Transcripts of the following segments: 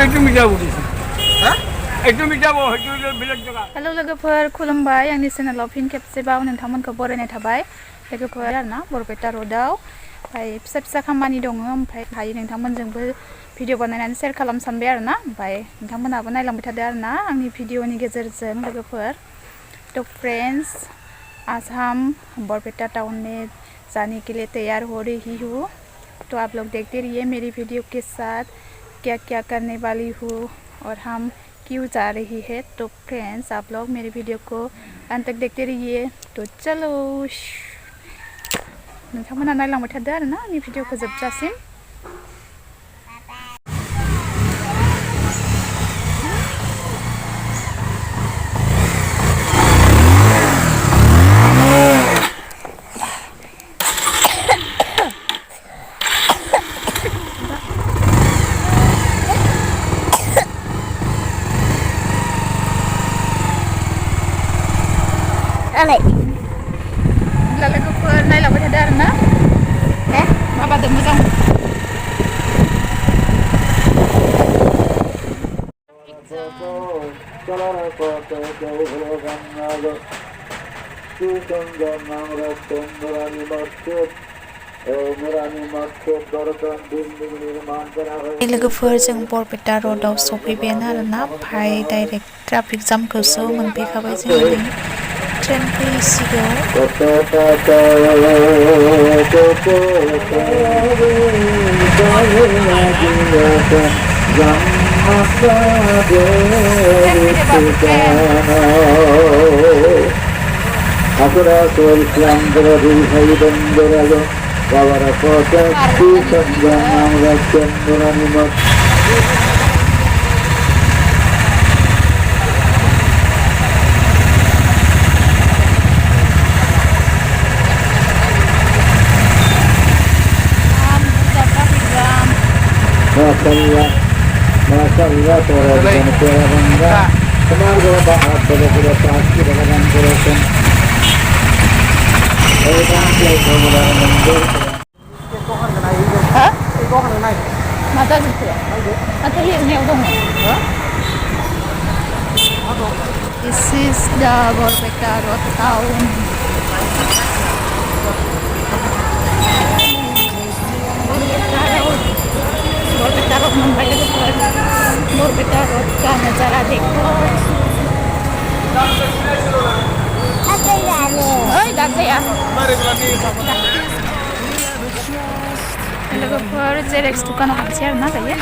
Hello लोगोफोर खुलुमबाय आंनि चेनेलाव फिन खेबसेबाव नोंथांमोनखौ बरायनाय थाबाय लोगोफोर आरोना बरपेटा र'डआव ओमफ्राय फिसा फिसा खामानि दङ ओमफ्राय हायो नोंथांमोनजोंबो भिडिअ बानायनानै शेयार खालामनो सानबाय आरोना ओमफ्राय नोंथांमोनाबो नायलांबाय थादो आरोना आंनि भिडिअनि गेजेरजों लोगोफोर तो फ्रेंड्स आज हम बरपेटा टाउन में जाने के लिए तैयार हो रही हूँ तो आप लोग देखते रहिए मेरी वीडियो के साथ क्या क्या करने वाली हूँ और हम क्यों जा रही है तो फ्रेंड्स आप लोग मेरे वीडियो को अंत तक देखते रहिए तो चलो नोंथांमोना नायलांबाय थादो आरोना आंनि भिडिअखौ जोबजासिम लोगोफोर नायलांबाय थादो आरोना दे माबादो मोजां लोगोफोर जों बरपेटा र'डआव सफैबायानो आरोना ओमफ्राय डाइरेक्ट ट्राफिक जामखौसो मोनफैखाबाय जों train फैसिगौ Masalah orang bangga, semoga bahat pada pasti dengan korosan. Hah? Mata gitu ya? Atau ini udang? This is the Barpeta Rodao. Barpeta Road Mumbai Barpeta Road का नज़ारा देखो दादा ya लोगोफोर जेरेक्स दुकानाव हाबसै आरोना दायो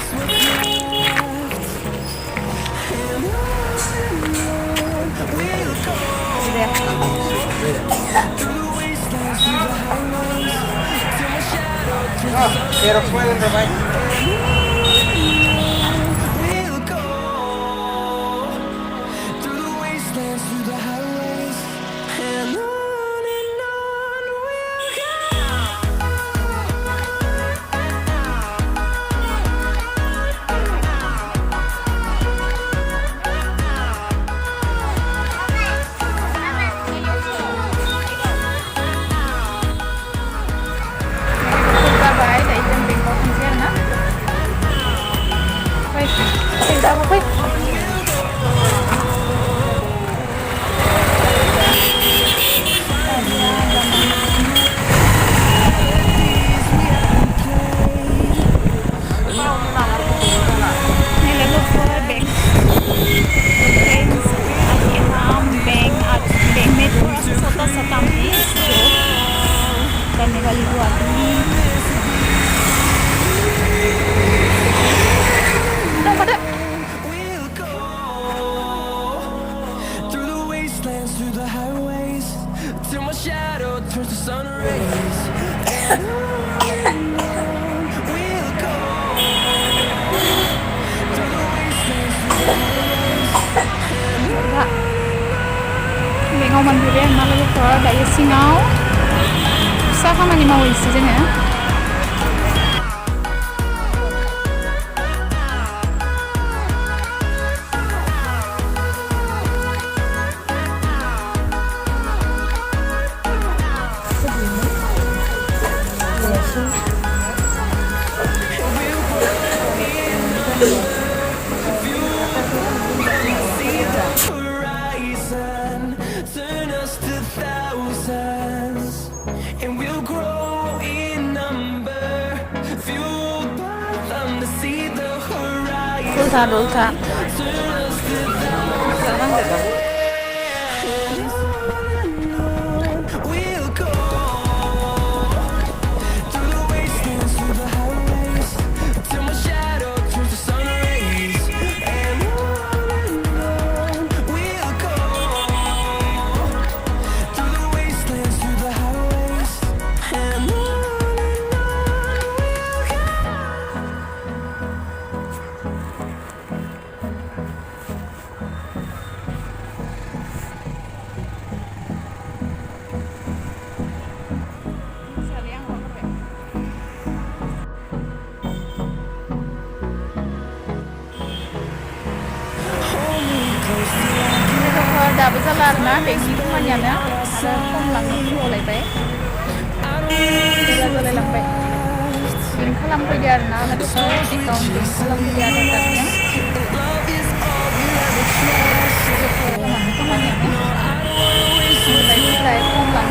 xerox pueden bermain Bengaw mandirian na logoफोर दायो सिङाव फिसा खामानि मावहैसै जोङो Dolta, dolta. Dapat jalan na, bensin kumanya na, ada pulang mulai baik. Jalan lampai. Ini kalam kerja na, ada accounting kalam kerja ada katanya. Kumanya na, mulai pulang.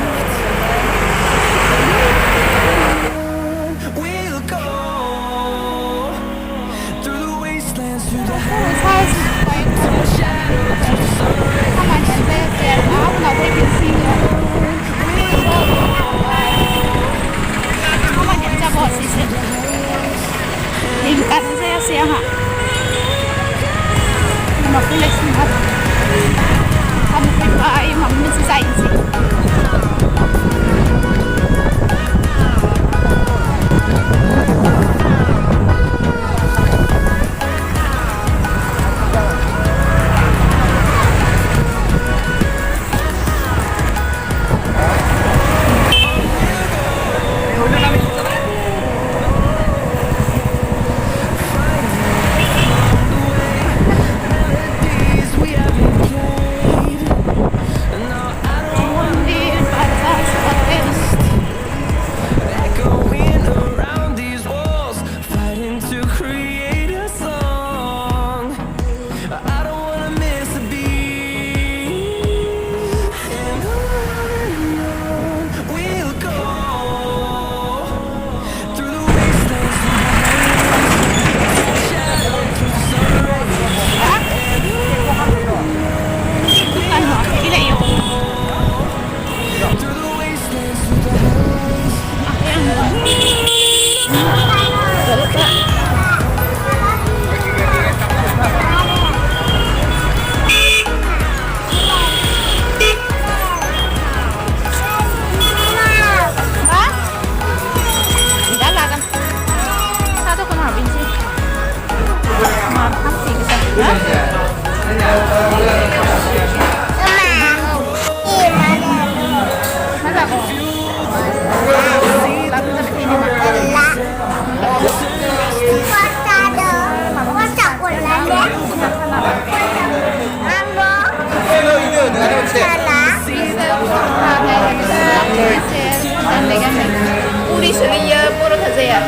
우리 저기야 보러 가세요.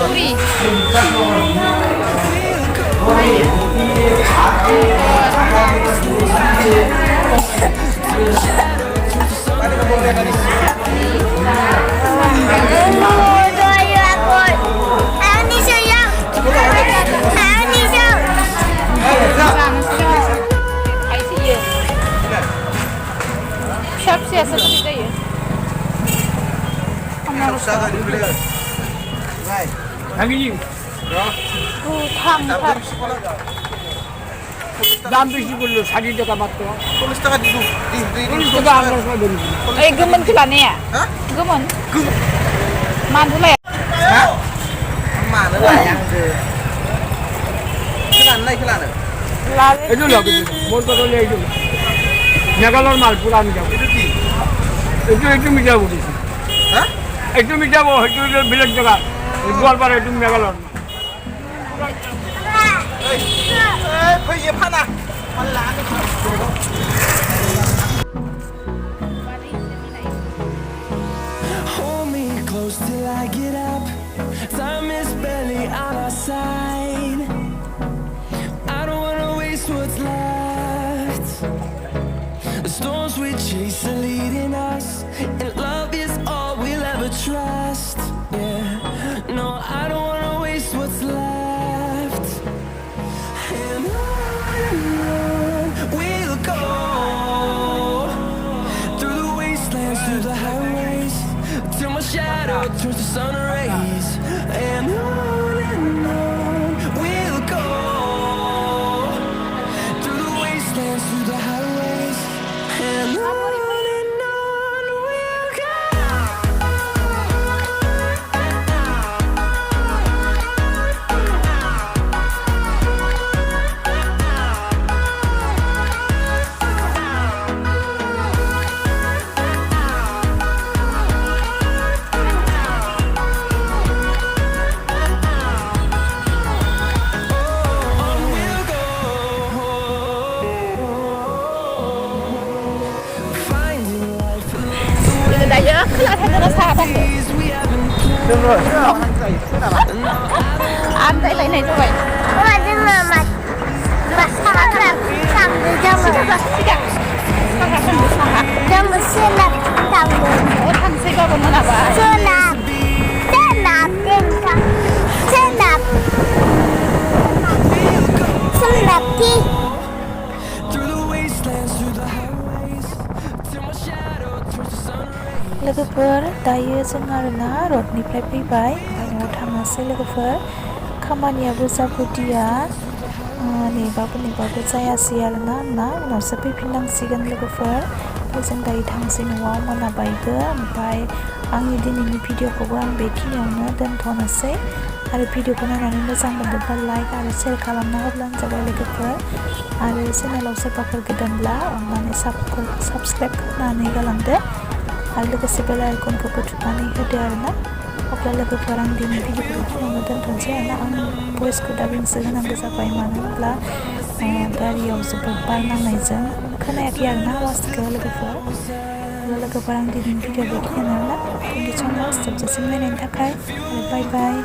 우리. siapa kita ya? Hangi thang দাম বেশি করলো 60 টাকা মাত্র 40 টাকা দিবো 40 টাকা আমরা সবাই বলি এই গমন খেলানে হ্যাঁ গমন মান হলে হ্যাঁ মান হলে খেলান খেলান এগুলো লাগে মোর কথা হলো এইগুলো মেঘালয়ের মাল পুরো আমি যাবো এটা কি একটু মিটাবো বলেছি হ্যাঁ একটু মিটাবো একটু বিলেট জায়গা গোয়ালপাড়া একটু Meghalaya Hold me close till I get up. Time is barely on our side. I don't wanna waste what's left. The storms we chase are leading us, and love is all we'll ever trust. Yeah, no, I don't wanna waste what's left. turns to sun rays, and on we'll go through the wastelands, through the highways, and on we'll go. Dah ya, kelas ada rasa apa tu? Được rồi, thế nào anh dạy thế nào bạn? Anh thấy lấy này rồi. Mà nhưng mà làm làm được cho mình cho mình sẽ làm làm được Oh, thằng sẽ có con nào vậy? sẽ làm trên cả sẽ làm đi लोगोफोर दायो जों आरोना रडनिफ्राय फैबाय ओमफ्राय न'आव थांनोसै लोगोफोर खामानियाबो जाबोदिया नेबाबो जायासै आरोना आंना उनावसो फैफिननांसिगोन लोगोफोर ओमफ्राय जों दायो थांसै न'आव मोनाबायबो ओमफ्राय आंनि दिनैनि भिडिअखौबो आं बेखिनियावनो दोनथ'नोसै आरो भिडिअखौ नायनानै मोजां मोनदोंबा लाइक आरो शेयार खालामना होब्लानो जाबाय लोगोफोर आरो चेनेलाव सोरबाफोर गोदानब्ला अननानै साबस्क्राइब खालामनानै गालांदो आरो लोगोसे बेल आइकनखौबो थुनानै होदो आरोना अब्ला लोगोफोर आं दिनै भिडिअखौ बेखिनियावनो दोनथ'नोसै आरोना आं भइसखौ दाबिंसो होनांगौ जाबाय मानो होनब्ला गारियाव जोबोद बार नांनायजों खोनायाखै आरोना आवाजखौ लोगोफोर अब्ला लोगोफोर आं दिनैनि भिडिअ बेखिनियावनो आरोना थेंक इउ स' माच जोबजासिम नायनायनि थाखाय आरो बाय बाय